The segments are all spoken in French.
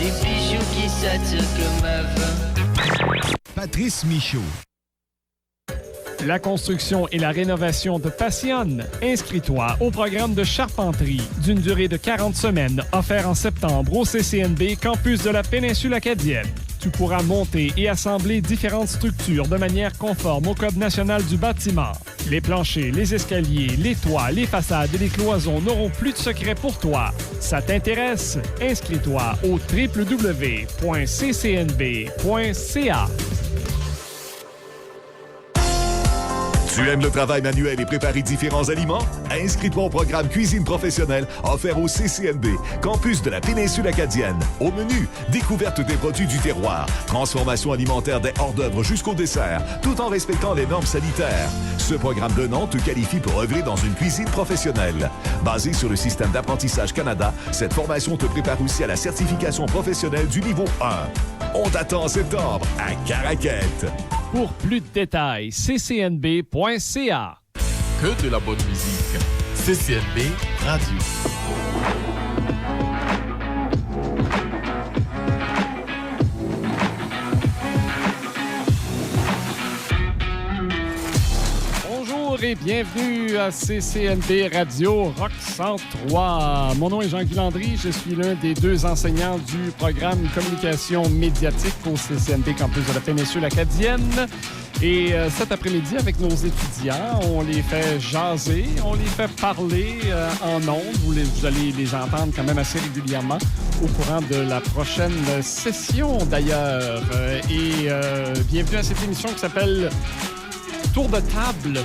des bijoux qui s'attirent comme avant. Patrice Michaud. La construction et la rénovation te passionnent? Inscris-toi au programme de charpenterie d'une durée de 40 semaines offert en septembre au CCNB Campus de la Péninsule Acadienne. Tu pourras monter et assembler différentes structures de manière conforme au Code national du bâtiment. Les planchers, les escaliers, les toits, les façades et les cloisons n'auront plus de secret pour toi. Ça t'intéresse? Inscris-toi au www.ccnb.ca. Tu aimes le travail manuel et préparer différents aliments? Inscris-toi au programme Cuisine professionnelle offert au CCNB, campus de la Péninsule Acadienne. Au menu, découverte des produits du terroir, transformation alimentaire des hors-d'œuvre jusqu'au dessert, tout en respectant les normes sanitaires. Ce programme de nom te qualifie pour œuvrer dans une cuisine professionnelle. Basé sur le système d'apprentissage Canada, cette formation te prépare aussi à la certification professionnelle du niveau 1. On t'attend en septembre à Caraquette. Pour plus de détails, ccnb.ca. Que de la bonne musique. CCNB Radio. Bonjour et bienvenue à CCNB Radio Rock 103. Mon nom est Jean-Guy Landry. Je suis l'un des deux enseignants du programme Communication médiatique au CCNB Campus de la Péninsule Acadienne. Et cet après-midi, avec nos étudiants, on les fait jaser, on les fait parler en ondes. Vous allez les entendre quand même assez régulièrement au courant de la prochaine session, d'ailleurs. Bienvenue à cette émission qui s'appelle Tour de table,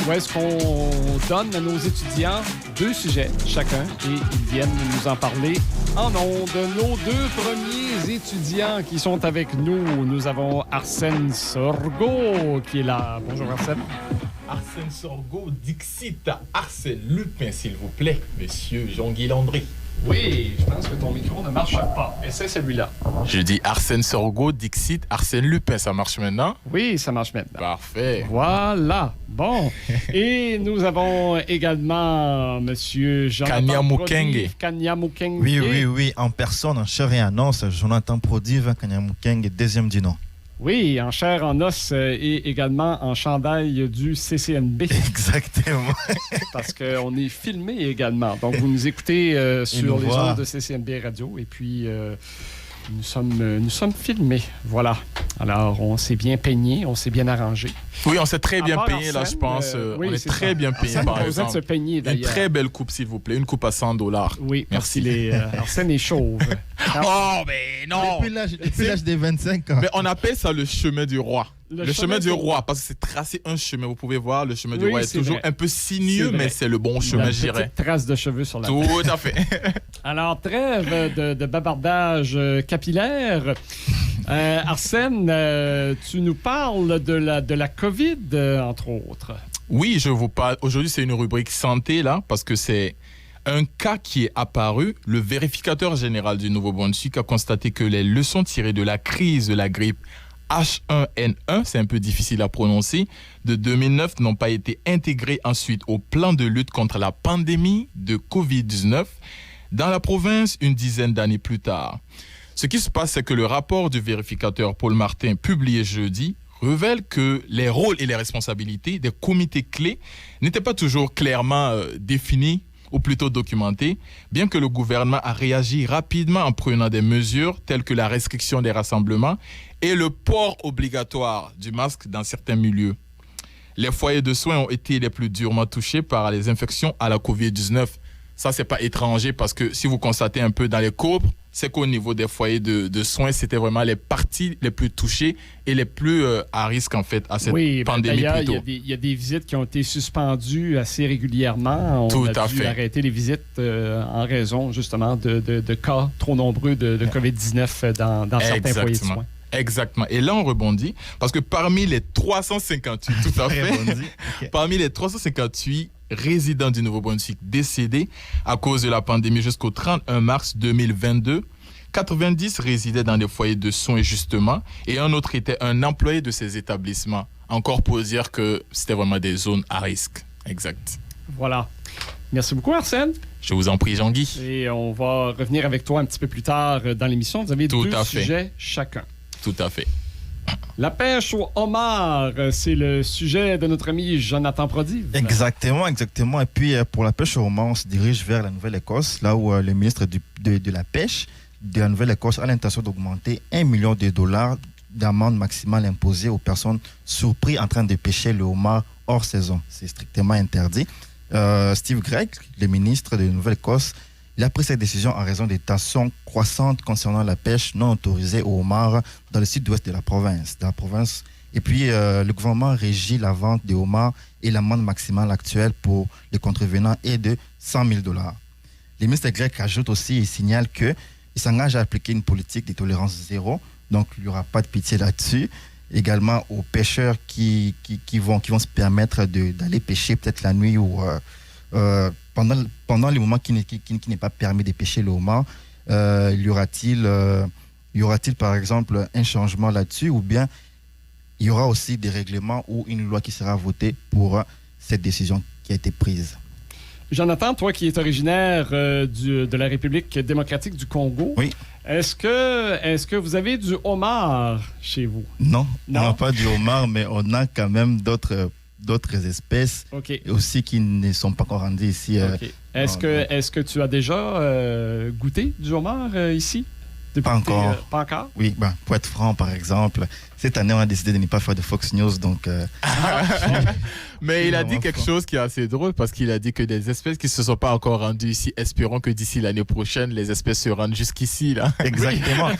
où est-ce qu'on donne à nos étudiants 2 sujets chacun et ils viennent nous en parler en ondes. Nos 2 premiers étudiants qui sont avec nous, nous avons Arsène Sorgo qui est là. Bonjour Arsène. Arsène Sorgo, Dixit, Arsène Lupin, s'il vous plaît, monsieur Jean-Guy Landry. Oui, je pense que ton micro ne marche pas. Essaie celui-là. Je dis Arsène Sorgo, Dixit, Arsène Lupin. Ça marche maintenant? Oui, ça marche maintenant. Parfait. Voilà. Bon. Et nous avons également monsieur Jonathan Prodive. Kanyamukenge. Oui. En personne, en chair et en os, Jonathan Prodive, Kanyamukenge, deuxième du nom. Oui, en chair, en os et également en chandail du CCNB. Exactement. Parce qu'on est filmé également. Donc, vous nous écoutez sur les ondes de CCNB Radio et puis nous sommes filmés. Voilà. Alors, on s'est bien peigné, on s'est bien arrangé. Oui, on s'est très bien peigné, là, je pense. Oui, on est très bien payé, Arsène, par exemple. exemple. De se peigner, d'ailleurs. Une très belle coupe, s'il vous plaît. Une coupe à $100. Oui, merci. Arsène est chauve. Oh, mais non! Depuis l'âge des 25 ans. Mais on appelle ça le chemin du roi. Le chemin du roi, parce que c'est tracé un chemin. Vous pouvez voir, le chemin du roi est toujours un peu sinueux, mais c'est le bon chemin, je dirais. Trace de cheveux sur la Tout à fait. Alors, trêve de bavardage capillaire. Arsène, tu nous parles de la COVID, entre autres. Oui, je vous parle. Aujourd'hui, c'est une rubrique santé, là, parce que c'est un cas qui est apparu. Le vérificateur général du Nouveau-Brunswick a constaté que les leçons tirées de la crise de la grippe H1N1, c'est un peu difficile à prononcer, de 2009 n'ont pas été intégrées ensuite au plan de lutte contre la pandémie de COVID-19 dans la province une dizaine d'années plus tard. Ce qui se passe, c'est que le rapport du vérificateur Paul Martin, publié jeudi, révèle que les rôles et les responsabilités des comités clés n'étaient pas toujours clairement définis ou plutôt documentés, bien que le gouvernement a réagi rapidement en prenant des mesures telles que la restriction des rassemblements et le port obligatoire du masque dans certains milieux. Les foyers de soins ont été les plus durement touchés par les infections à la COVID-19. Ça, c'est pas étranger parce que si vous constatez un peu dans les courbes, c'est qu'au niveau des foyers de soins, c'était vraiment les parties les plus touchées et les plus à risque, en fait, à cette pandémie plutôt. Il y a des visites qui ont été suspendues assez régulièrement. On a dû arrêter les visites en raison, justement, de cas trop nombreux de COVID-19 dans certains foyers de soins. Exactement. Et là, on rebondit parce que parmi les 358, tout à fait, parmi les 358 résidents du Nouveau-Brunswick décédés à cause de la pandémie jusqu'au 31 mars 2022, 90 résidaient dans des foyers de soins justement et un autre était un employé de ces établissements. Encore pour dire que c'était vraiment des zones à risque. Exact. Voilà. Merci beaucoup, Arsène. Je vous en prie, Jean-Guy. Et on va revenir avec toi un petit peu plus tard dans l'émission. Vous avez Tout deux à fait. sujets chacun. Tout à fait. La pêche au homard, c'est le sujet de notre ami Jonathan Prodive. Exactement. Et puis, pour la pêche au homard, on se dirige vers la Nouvelle-Écosse, là où le ministre de la Pêche de la Nouvelle-Écosse a l'intention d'augmenter $1 million d'amende maximale imposée aux personnes surprises en train de pêcher le homard hors saison. C'est strictement interdit. Steve Gregg, le ministre de la Nouvelle-Écosse, il a pris cette décision en raison des tensions croissantes concernant la pêche non autorisée au homard dans le sud-ouest de la province. Et puis, le gouvernement régit la vente des homards et l'amende maximale actuelle pour les contrevenants est de $100 000. Le ministre Gregg ajoute aussi et signale qu'il s'engage à appliquer une politique de tolérance zéro, donc il n'y aura pas de pitié là-dessus. Également aux pêcheurs qui vont se permettre d'aller pêcher peut-être la nuit ou pendant les moments qui n'est pas permis de pêcher le homard. Y aura-t-il par exemple un changement là-dessus, ou bien il y aura aussi des règlements ou une loi qui sera votée pour cette décision qui a été prise? Jonathan, toi qui es originaire de la République démocratique du Congo, oui. Est-ce que vous avez du homard chez vous? Non, on n'a pas du homard, mais on a quand même d'autres espèces aussi qui ne sont pas encore rendues ici. Est-ce que tu as déjà goûté du homard ici? Pas encore. Pas encore? Oui, pour être franc, par exemple, cette année, on a décidé de ne pas faire de Fox News, donc... Mais il a dit quelque chose qui est assez drôle, parce qu'il a dit que des espèces qui ne se sont pas encore rendues ici, espérons que d'ici l'année prochaine, les espèces se rendent jusqu'ici, là. Exactement.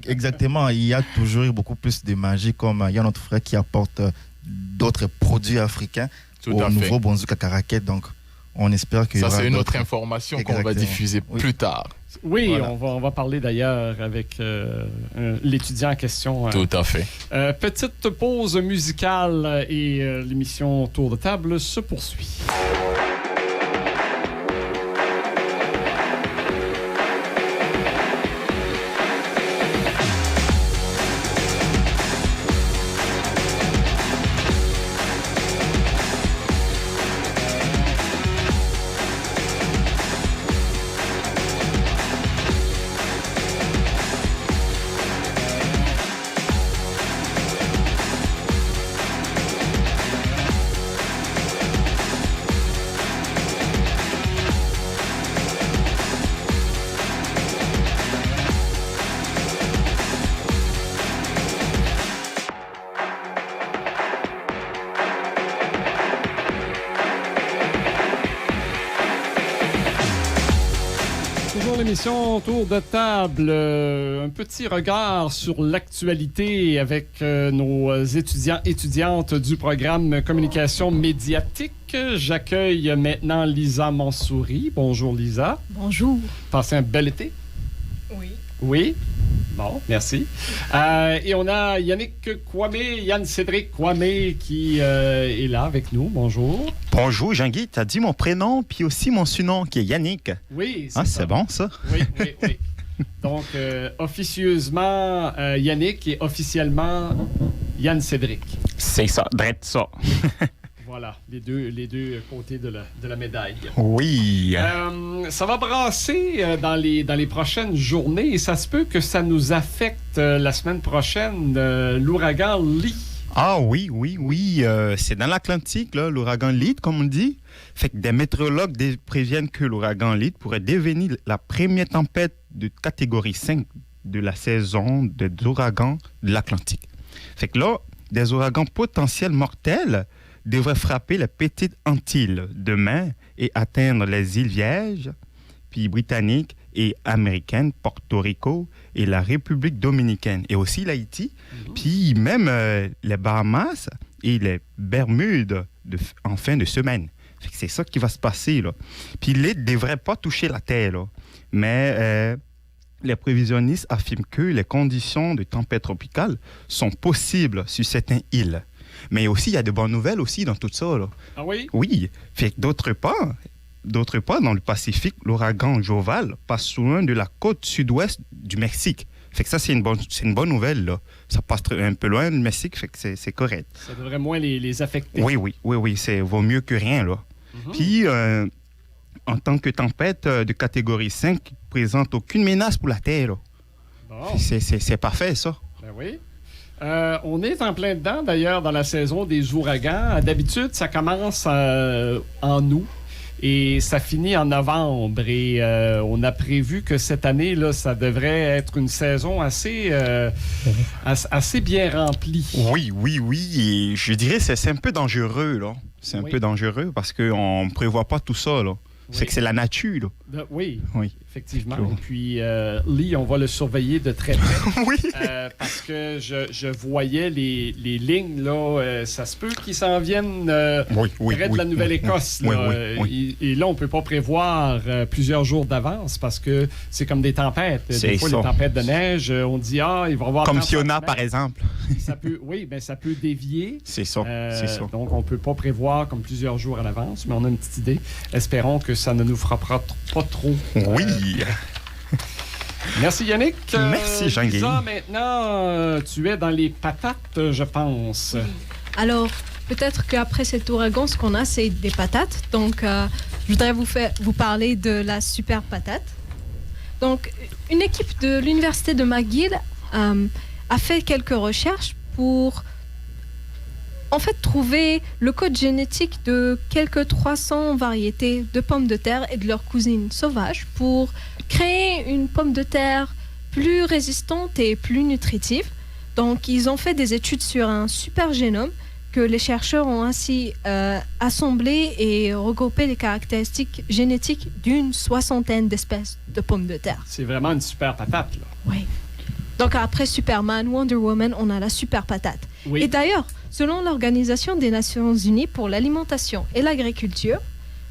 Exactement. Il y a toujours eu beaucoup plus de magie, comme il y a notre frère qui apporte d'autres produits africains au Nouveau-Brunswick à Caraquet, donc on espère que... Ça, c'est une autre information qu'on va diffuser plus tard. Oui, voilà. on va parler d'ailleurs avec l'étudiant en question. Tout à fait. Petite pause musicale et l'émission Tour de table se poursuit. L'émission Tour de table, un petit regard sur l'actualité avec nos étudiantes du programme Communication médiatique. J'accueille maintenant Lisa Mansouri. Bonjour Lisa. Bonjour. Passez un bel été? Oui. Oui? Bon, merci. Et on a Yann Cédric Kwame qui est là avec nous. Bonjour. Bonjour Jean-Guy, tu as dit mon prénom puis aussi mon surnom qui est Yannick. Oui, c'est ça. C'est bon ça? Oui. Donc, officieusement Yannick et officiellement Yann Cédric. C'est ça, drette ça. Voilà, les deux côtés de la médaille. Oui. Ça va brasser dans les prochaines journées et ça se peut que ça nous affecte la semaine prochaine, l'ouragan Lee. Ah oui. C'est dans l'Atlantique, là, l'ouragan Lee, comme on dit. Fait que des météorologues préviennent que l'ouragan Lee pourrait devenir la première tempête de catégorie 5 de la saison des ouragans de l'Atlantique. Fait que là, des ouragans potentiels mortels devrait frapper les petites Antilles demain et atteindre les îles Vierges, puis britanniques et américaines, Porto Rico et la République dominicaine, et aussi l'Haïti, puis même les Bahamas et les Bermudes en fin de semaine. Fait que c'est ça qui va se passer, là. Puis l'île ne devrait pas toucher la Terre, là. Mais les prévisionnistes affirment que les conditions de tempête tropicale sont possibles sur certaines îles. Mais aussi, il y a de bonnes nouvelles aussi dans tout ça, là. Ah oui? Oui. Fait que d'autre part, dans le Pacifique, l'ouragan Joval passe loin de la côte sud-ouest du Mexique. Fait que ça, c'est une bonne nouvelle, là. Ça passe un peu loin du Mexique, fait que c'est correct. Ça devrait moins les affecter. Oui. C'est vaut mieux que rien, là. Puis, en tant que tempête de catégorie 5, qui ne présente aucune menace pour la Terre. Bon. C'est parfait, ça. Ben oui. On est en plein dedans, d'ailleurs, dans la saison des ouragans. D'habitude, ça commence en août et ça finit en novembre. Et on a prévu que cette année, là, ça devrait être une saison assez bien remplie. Oui. Et je dirais que c'est un peu dangereux, là. C'est un peu dangereux parce qu'on ne prévoit pas tout ça, là. C'est que c'est la nature, là. Oui, effectivement. Cool. Et puis, Lee, on va le surveiller de très près. Oui. Parce que je voyais les lignes, là. Ça se peut qu'ils s'en viennent près de la Nouvelle-Écosse. Oui. Et là, on ne peut pas prévoir plusieurs jours d'avance parce que c'est comme des tempêtes. Des fois, les tempêtes de neige, on dit, il va y avoir... Comme Fiona, par exemple. Ça peut, ça peut dévier. C'est ça. Donc, on ne peut pas prévoir comme plusieurs jours à l'avance, mais on a une petite idée. Espérons que ça ne nous frappera pas trop. Oui. Merci Yannick. Merci Jean-Guy. Lisa, maintenant, tu es dans les patates, je pense. Alors, peut-être qu'après cet ouragan, ce qu'on a, c'est des patates. Donc, je voudrais vous parler de la super patate. Donc, une équipe de l'Université de McGill a fait quelques recherches pour trouver le code génétique de quelques 300 variétés de pommes de terre et de leurs cousines sauvages pour créer une pomme de terre plus résistante et plus nutritive. Donc, ils ont fait des études sur un super génome que les chercheurs ont ainsi assemblé et regroupé les caractéristiques génétiques d'une 60aine d'espèces de pommes de terre. C'est vraiment une super patate, là. Oui. Donc, après Superman, Wonder Woman, on a la super patate. Oui. Et d'ailleurs, selon l'Organisation des Nations Unies pour l'alimentation et l'agriculture,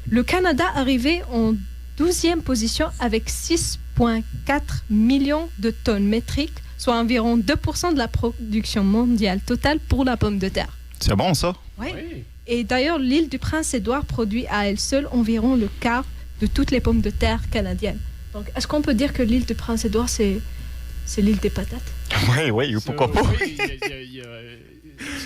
le Canada arrivait en 12e position avec 6,4 millions de tonnes métriques, soit environ 2% de la production mondiale totale pour la pomme de terre. C'est bon, ça? Oui. Et d'ailleurs, l'île du Prince-Édouard produit à elle seule environ le quart de toutes les pommes de terre canadiennes. Donc, est-ce qu'on peut dire que l'île du Prince-Édouard, c'est l'île des patates? Oui, pourquoi pas? Oui,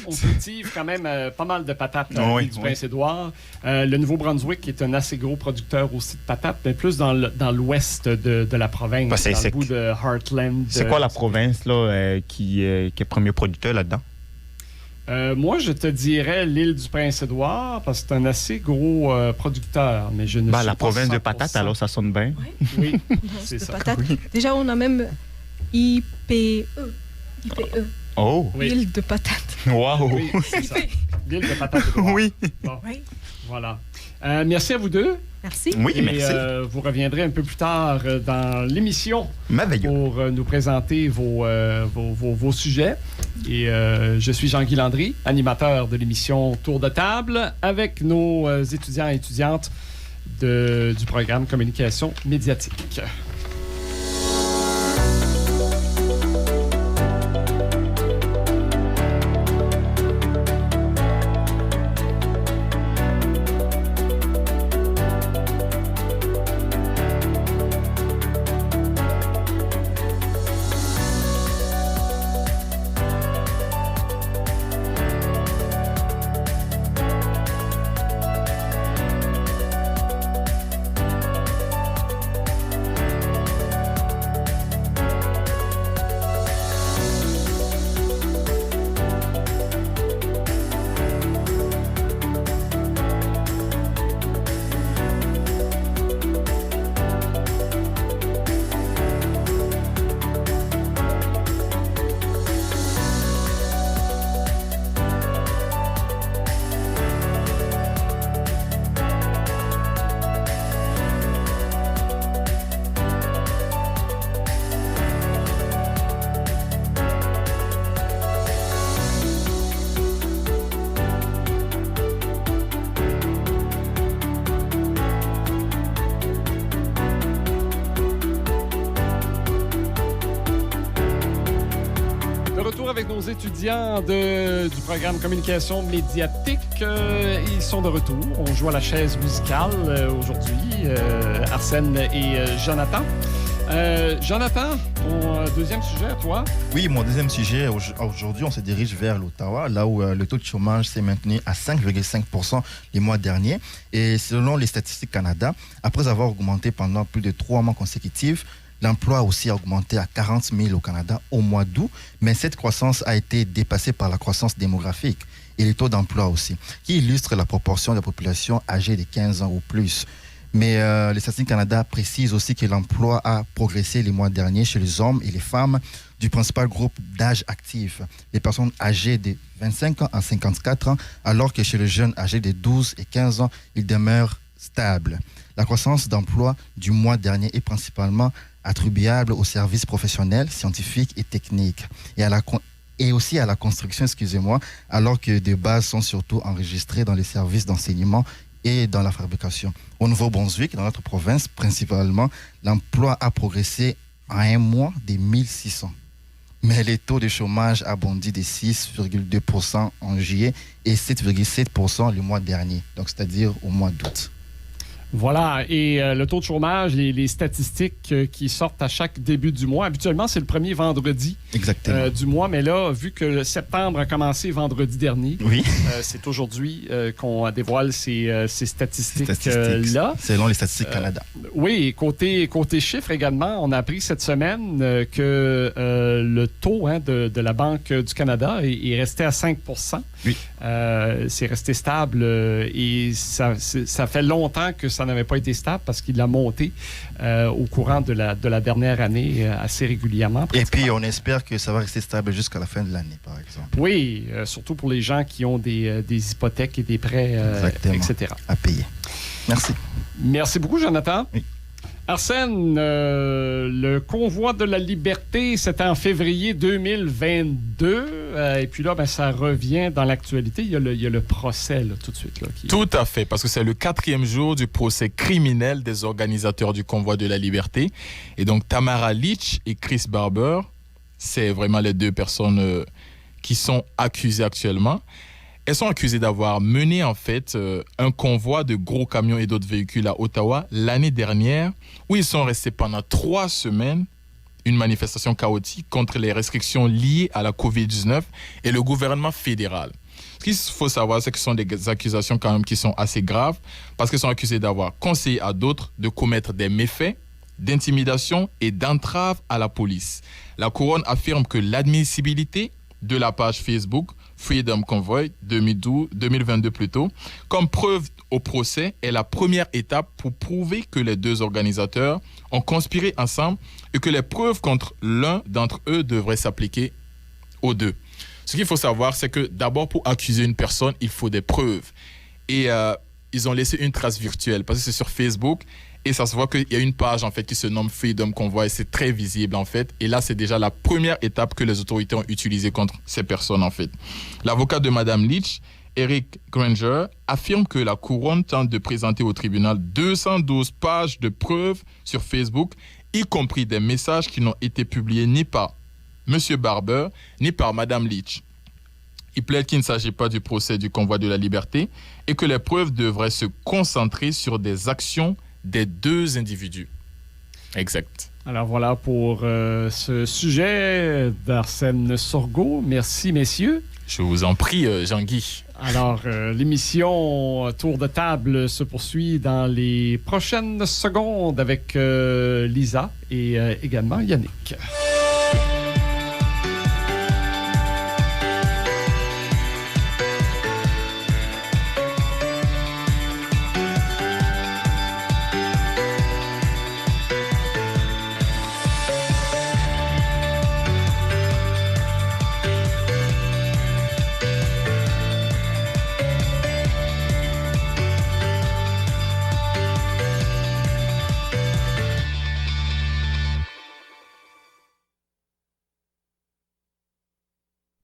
on cultive quand même pas mal de patates du Prince-Édouard. Le Nouveau-Brunswick est un assez gros producteur aussi de patates, mais plus dans l'ouest de la province, dans le bout de Heartland. C'est quoi la province là, qui est premier producteur là-dedans? Moi, je te dirais l'île du Prince-Édouard, parce que c'est un assez gros producteur, mais je ne suis la pas province 100%. de patates, alors ça sonne bien. Oui, c'est ça. Patates. Déjà, on a même IPE. Oh! Oui. Île de patates. Wow! Oui, c'est ça. L'île de patates. Oui. Bon, Oui. voilà. Merci à vous deux. Merci. Oui, Et, merci. vous reviendrez un peu plus tard dans l'émission Merveilleux. pour nous présenter vos sujets. Et je suis Jean-Guy Landry, animateur de l'émission Tour de table, avec nos étudiants et étudiantes du programme Communication médiatique. Avec nos étudiants du programme Communication médiatique, ils sont de retour. On joue à la chaise musicale aujourd'hui, Arsène et Jonathan. Jonathan, ton deuxième sujet à toi? Oui, mon deuxième sujet, aujourd'hui, on se dirige vers l'Ottawa, là où le taux de chômage s'est maintenu à 5,5% les mois derniers. Et selon les statistiques Canada, après avoir augmenté pendant plus de 3 mois consécutifs, l'emploi aussi a augmenté à 40 000 au Canada au mois d'août, mais cette croissance a été dépassée par la croissance démographique et les taux d'emploi aussi, qui illustrent la proportion de la population âgée de 15 ans ou plus. Mais les statistiques Canada précisent aussi que l'emploi a progressé les mois derniers chez les hommes et les femmes du principal groupe d'âge actif, les personnes âgées de 25 ans à 54 ans, alors que chez les jeunes âgés de 12 et 15 ans, il demeure stable. La croissance d'emploi du mois dernier est principalement attribuable aux services professionnels, scientifiques et techniques, et aussi à la construction, alors que des bases sont surtout enregistrées dans les services d'enseignement et dans la fabrication. Au Nouveau-Brunswick, dans notre province principalement, l'emploi a progressé en un mois de 1600. Mais les taux de chômage a bondi de 6,2% en juillet et 7,7% le mois dernier, donc c'est-à-dire au mois d'août. Voilà, et le taux de chômage, les statistiques qui sortent à chaque début du mois, habituellement, c'est le premier vendredi du mois, mais là, vu que le septembre a commencé vendredi dernier, oui. C'est aujourd'hui qu'on dévoile ces statistiques-là. Selon les statistiques Canada. Oui, et côté chiffres également, on a appris cette semaine que le taux de la Banque du Canada est resté à 5 %. Oui. C'est resté stable et ça fait longtemps que ça n'avait pas été stable parce qu'il a monté au courant de la dernière année assez régulièrement. Et puis, on espère que ça va rester stable jusqu'à la fin de l'année, par exemple. Oui, surtout pour les gens qui ont des hypothèques et des prêts, etc. À payer. Merci. Merci beaucoup, Jonathan. Oui. Arsène, le convoi de la liberté, c'était en février 2022. Et puis là, ça revient dans l'actualité. Il y a le procès, là, tout de suite. Là, Tout à fait, parce que c'est le 4e jour du procès criminel des organisateurs du convoi de la liberté. Et donc, Tamara Lich et Chris Barber, c'est vraiment les deux personnes qui sont accusées actuellement. Elles sont accusées d'avoir mené en fait un convoi de gros camions et d'autres véhicules à Ottawa l'année dernière, où ils sont restés pendant 3 semaines, une manifestation chaotique contre les restrictions liées à la COVID-19 et le gouvernement fédéral. Ce qu'il faut savoir, c'est que ce sont des accusations quand même qui sont assez graves, parce qu'elles sont accusées d'avoir conseillé à d'autres de commettre des méfaits, d'intimidation et d'entrave à la police. La couronne affirme que l'admissibilité de la page Facebook Freedom Convoy 2022 plutôt, comme preuve au procès, est la première étape pour prouver que les deux organisateurs ont conspiré ensemble et que les preuves contre l'un d'entre eux devraient s'appliquer aux deux. Ce qu'il faut savoir, c'est que d'abord, pour accuser une personne, il faut des preuves. Et ils ont laissé une trace virtuelle parce que c'est sur Facebook. Et ça se voit qu'il y a une page en fait qui se nomme Freedom Convoy. C'est très visible en fait. Et là, c'est déjà la première étape que les autorités ont utilisée contre ces personnes en fait. L'avocat de Madame Lich, Eric Granger, affirme que la couronne tente de présenter au tribunal 212 pages de preuves sur Facebook, y compris des messages qui n'ont été publiés ni par M. Barber ni par Madame Lich. Il plaide qu'il ne s'agit pas du procès du convoi de la liberté et que les preuves devraient se concentrer sur des actions des deux individus. Exact. Alors voilà pour ce sujet d'Arsène Sorgo. Merci, messieurs. Je vous en prie, Jean-Guy. Alors, l'émission Tour de table se poursuit dans les prochaines secondes avec Lisa et également Yannick.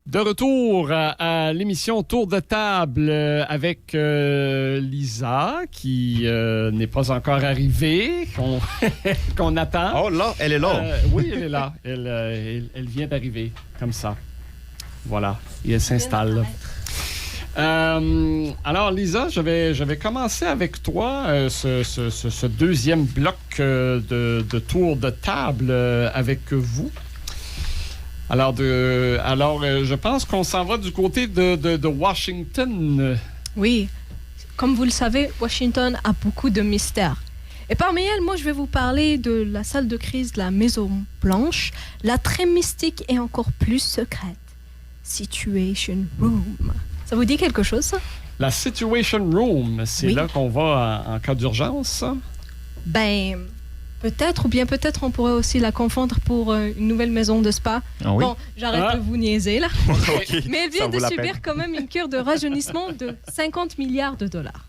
De retour à l'émission Tour de table avec Lisa, qui n'est pas encore arrivée, qu'on attend. Oh là, elle est là. Oui, elle est là. Elle vient d'arriver, comme ça. Voilà, et elle s'installe. Alors, Lisa, je vais commencer avec toi ce deuxième bloc de tour de table avec vous. Alors, je pense qu'on s'en va du côté de Washington. Oui, comme vous le savez, Washington a beaucoup de mystères. Et parmi elles, moi, je vais vous parler de la salle de crise de la Maison-Blanche, la très mystique et encore plus secrète Situation Room. Ça vous dit quelque chose, ça? La Situation Room, c'est Oui. là qu'on va en cas d'urgence, ça? Ben, peut-être, ou bien peut-être on pourrait aussi la confondre pour une nouvelle maison de spa. Ah oui? Bon, j'arrête de vous niaiser, là. Ok, Mais elle ça vient vaut de la subir peine. quand même une cure de rajeunissement de 50 milliards de dollars.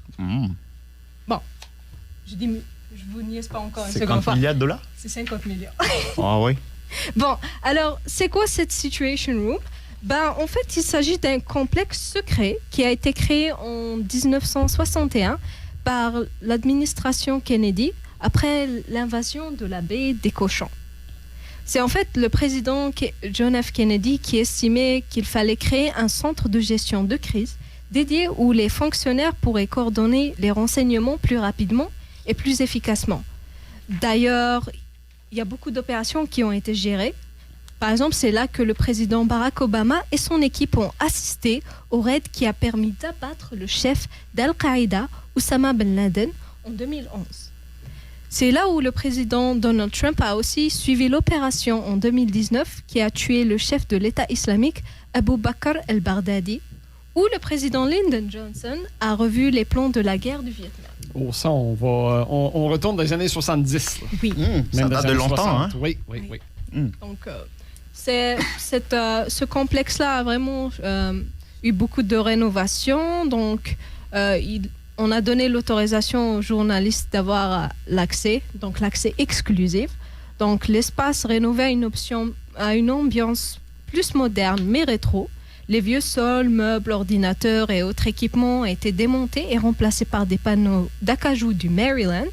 Je dis, je vous niaise pas encore une seconde 50 fois. milliards de dollars? C'est 50 milliards. Ah oui. Bon, alors, c'est quoi cette Situation Room? Ben, en fait, il s'agit d'un complexe secret qui a été créé en 1961 par l'administration Kennedy après l'invasion de la baie des Cochons. C'est en fait le président John F. Kennedy qui estimait qu'il fallait créer un centre de gestion de crise dédié où les fonctionnaires pourraient coordonner les renseignements plus rapidement et plus efficacement. D'ailleurs, il y a beaucoup d'opérations qui ont été gérées. Par exemple, c'est là que le président Barack Obama et son équipe ont assisté au raid qui a permis d'abattre le chef d'Al-Qaïda, Oussama Ben Laden, en 2011. C'est là où le président Donald Trump a aussi suivi l'opération en 2019 qui a tué le chef de l'État islamique, Abu Bakr el-Baghdadi, où le président Lyndon Johnson a revu les plans de la guerre du Vietnam. Oh, ça, on retourne dans les années 70. Là. Oui. Ça Même date des de années longtemps, 60. Oui. Donc, ce complexe-là a vraiment eu beaucoup de rénovations. Donc, on a donné l'autorisation aux journalistes d'avoir l'accès, donc l'accès exclusif. Donc, l'espace rénové a une ambiance plus moderne, mais rétro. Les vieux sols, meubles, ordinateurs et autres équipements ont été démontés et remplacés par des panneaux d'acajou du Maryland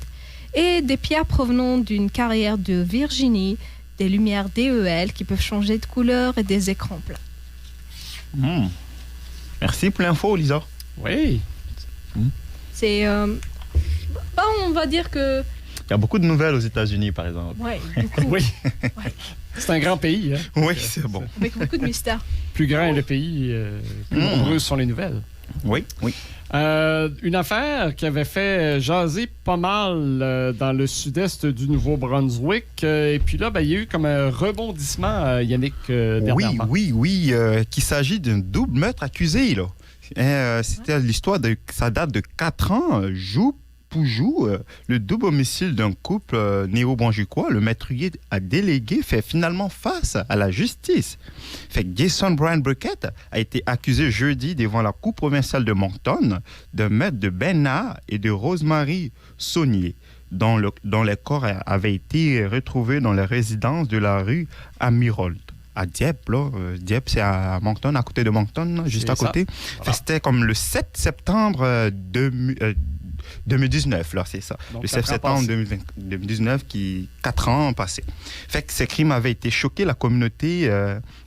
et des pierres provenant d'une carrière de Virginie, des lumières DEL qui peuvent changer de couleur et des écrans plats. Merci pour l'info, Lisa. Oui. C'est... on va dire que... Il y a beaucoup de nouvelles aux États-Unis, par exemple. Ouais, beaucoup, Oui. Ouais. C'est un grand pays. Hein? Oui, c'est bon. avec beaucoup de mystères. Plus grand est le pays, plus nombreuses sont les nouvelles. Oui. Une affaire qui avait fait jaser pas mal dans le sud-est du Nouveau-Brunswick. Et puis là, il y a eu comme un rebondissement, Yannick, dernièrement. Oui, qu'il s'agit d'un double meurtre accusé, là. C'était l'histoire ça date de 4 ans. Poujou, le double homicide d'un couple néo-branchicois, le meurtrier a délégué fait finalement face à la justice. Fait que Jason Brian Burkett a été accusé jeudi devant la Cour provinciale de Moncton de meurtre de Bernard et de Rosemary Saunier, dont les corps avaient été retrouvés dans la résidence de la rue Amirold. À Dieppe, là. Dieppe, c'est à Moncton, à côté de Moncton, juste à côté. Voilà. C'était comme le 7 septembre 2019, là, c'est ça. Donc, Le 7 septembre 2019, 4 ans passés. Fait que ces crimes avaient été choqués la communauté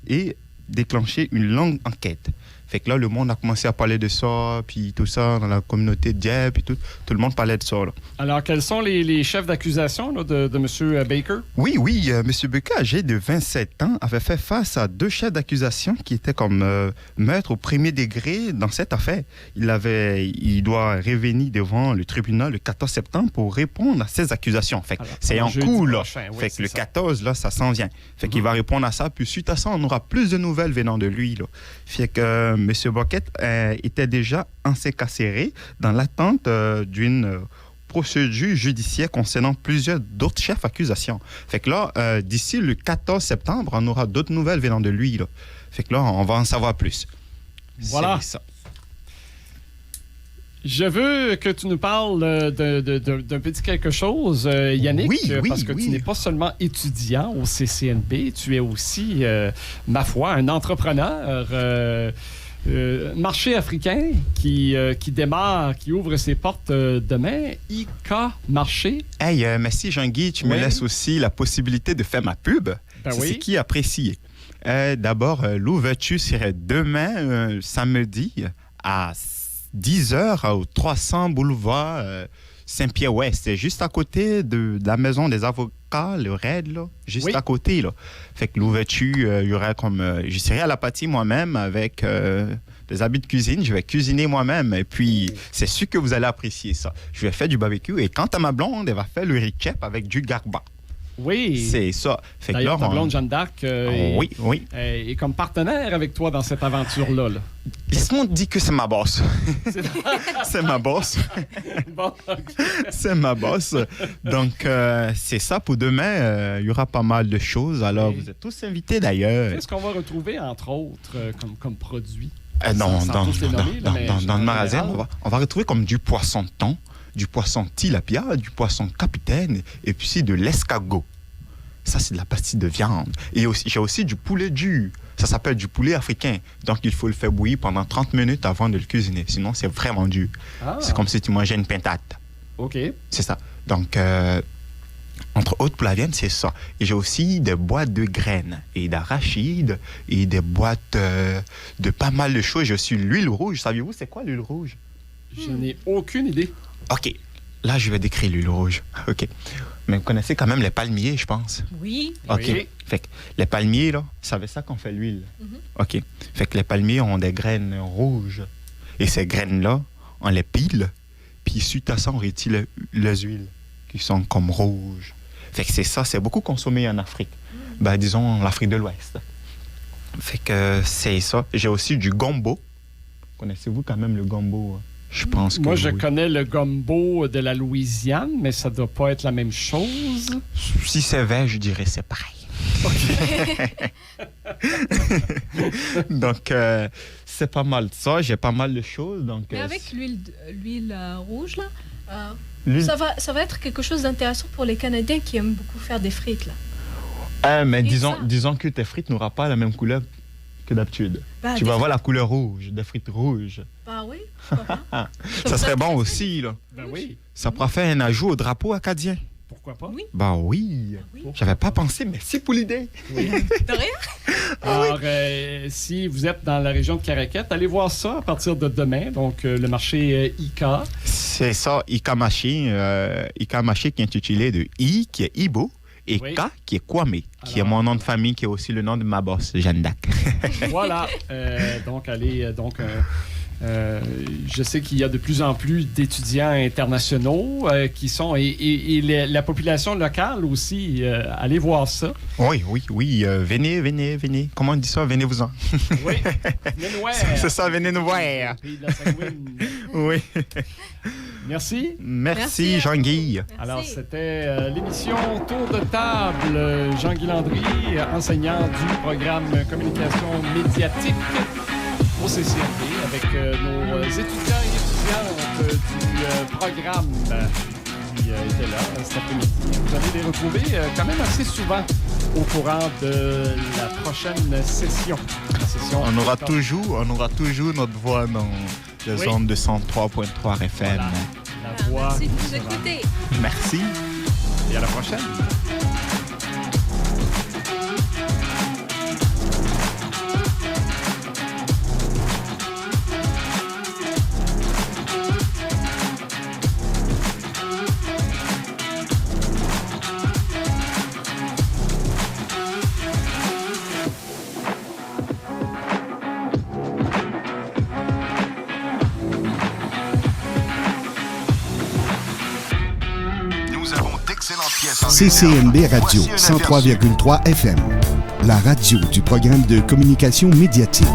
et déclenché une longue enquête. Fait que là, le monde a commencé à parler de ça, puis tout ça, dans la communauté de Dieppe, puis tout le monde parlait de ça, là. Alors, quels sont les chefs d'accusation là, de M. Baker? Oui, M. Baker, âgé de 27 ans, avait fait face à 2 chefs d'accusation qui étaient comme meurtre au premier degré dans cette affaire. Il doit revenir devant le tribunal le 14 septembre pour répondre à ces accusations. Fait que c'est en cours, là. Fait que le 14, là, ça s'en vient. Fait qu'il va répondre à ça, puis suite à ça, on aura plus de nouvelles venant de lui, là. Fait que M. Burkett était déjà incarcéré dans l'attente d'une procédure judiciaire concernant plusieurs d'autres chefs d'accusations. Fait que là, d'ici le 14 septembre, on aura d'autres nouvelles venant de lui, là. Fait que là, on va en savoir plus. Voilà. C'est ça. Je veux que tu nous parles d'un petit quelque chose, Yannick, parce que tu n'es pas seulement étudiant au CCNB, tu es aussi, ma foi, un entrepreneur. Marché africain qui démarre, qui ouvre ses portes demain, IK Marché. Hey, merci Jean-Guy, tu me laisses aussi la possibilité de faire ma pub. C'est ce qui est apprécié. D'abord, l'ouverture serait demain, samedi, à 10h au 300 boulevard Saint-Pierre-Ouest. C'est juste à côté de la maison des avocats, le RAID, là, juste à côté. Là. Fait que l'ouverture, il y aurait comme... je serai à la pâtisserie moi-même avec des habits de cuisine. Je vais cuisiner moi-même. Et puis, c'est sûr que vous allez apprécier ça. Je vais faire du barbecue. Et quant à ma blonde, elle va faire le richep avec du garba. Oui. C'est ça. Fait que D'ailleurs, là, ta blonde Jeanne d'Arc oui. est comme partenaire avec toi dans cette aventure-là. Là. Laisse-moi te dire que c'est ma boss. C'est ma boss. Bon, C'est ma boss. Donc, c'est ça pour demain. Il y aura pas mal de choses. Alors, vous êtes tous invités d'ailleurs. qu'est-ce qu'on va retrouver, entre autres, comme produit? Dans tous les nommer, là, mais le magasin, général. on va retrouver comme du poisson thon, du poisson tilapia, du poisson capitaine et puis de l'escargot. Ça, c'est de la pastille de viande. Et j'ai aussi du poulet dur. Ça s'appelle du poulet africain. Donc, il faut le faire bouillir pendant 30 minutes avant de le cuisiner. Sinon, c'est vraiment dur. Ah. C'est comme si tu mangeais une pintade. OK. C'est ça. Donc, entre autres, pour la viande, c'est ça. Et j'ai aussi des boîtes de graines et d'arachides et des boîtes de pas mal de choses. J'ai aussi l'huile rouge. Saviez-vous, c'est quoi l'huile rouge? Je n'ai aucune idée. OK. Là, je vais décrire l'huile rouge. OK. Mais vous connaissez quand même les palmiers, je pense. Oui. OK. Oui. Fait que les palmiers, là, c'est avec ça qu'on fait l'huile. Mm-hmm. OK. Fait que les palmiers ont des graines rouges. Et ces graines-là, on les pile. Puis suite à ça, on retire les huiles qui sont comme rouges. Fait que c'est ça, c'est beaucoup consommé en Afrique. Ben, disons, l'Afrique de l'Ouest. Fait que c'est ça. J'ai aussi du gombo. Connaissez-vous quand même le gombo? Je pense que Moi, je oui. connais le gumbo de la Louisiane, mais ça doit pas être la même chose. Si c'est vert, je dirais c'est pareil. Donc, c'est pas mal ça. J'ai pas mal de choses. Donc, Mais avec l'huile rouge, là, l'huile- ça va être quelque chose d'intéressant pour les Canadiens qui aiment beaucoup faire des frites, là. mais Et disons que tes frites n'auront pas la même couleur que d'habitude. Bah, Tu vas avoir la couleur rouge, des frites rouges. Bah oui, pourquoi pas. Ça serait bon aussi, là. Ben oui, Ça pourrait faire un ajout au drapeau acadien. pourquoi pas? Oui. Ben oui. Oui. J'avais pas pensé, merci pour l'idée. De rien. Alors, si vous êtes dans la région de Caraquette, allez voir ça à partir de demain. Donc, le marché ICA. C'est ça, Ikamashi qui est intitulé de I, qui est Ibo, et Oui. K, qui est Kwame, qui est Alors- mon nom de famille, qui est aussi le nom de ma boss, Jeanne d'Arc. Voilà. Donc, allez. Je sais qu'il y a de plus en plus d'étudiants internationaux qui sont. Et la population locale aussi. Allez voir ça. Oui. Venez. Comment on dit ça? Venez-vous-en. Oui. Venez nous voir. C'est ça, venez nous voir. Pays de la Saguine. Oui. Merci. Merci, Jean-Guy. Merci. Alors, c'était l'émission Tour de table. Jean-Guy Landry, enseignant du programme Communication médiatique au CCNB, avec nos étudiants et étudiantes du programme qui étaient là cet après-midi. Vous allez les retrouver quand même assez souvent au courant de la prochaine session. La session On aura toujours notre voix dans les ondes de 103.3 FM. Voilà. La voix. Merci de nous sera- écouter. Merci. Et à la prochaine. Nous avons d'excellentes pièces en CCNB réserve. Radio Voici un aperçu. 103,3 FM, la radio du programme de communication médiatique.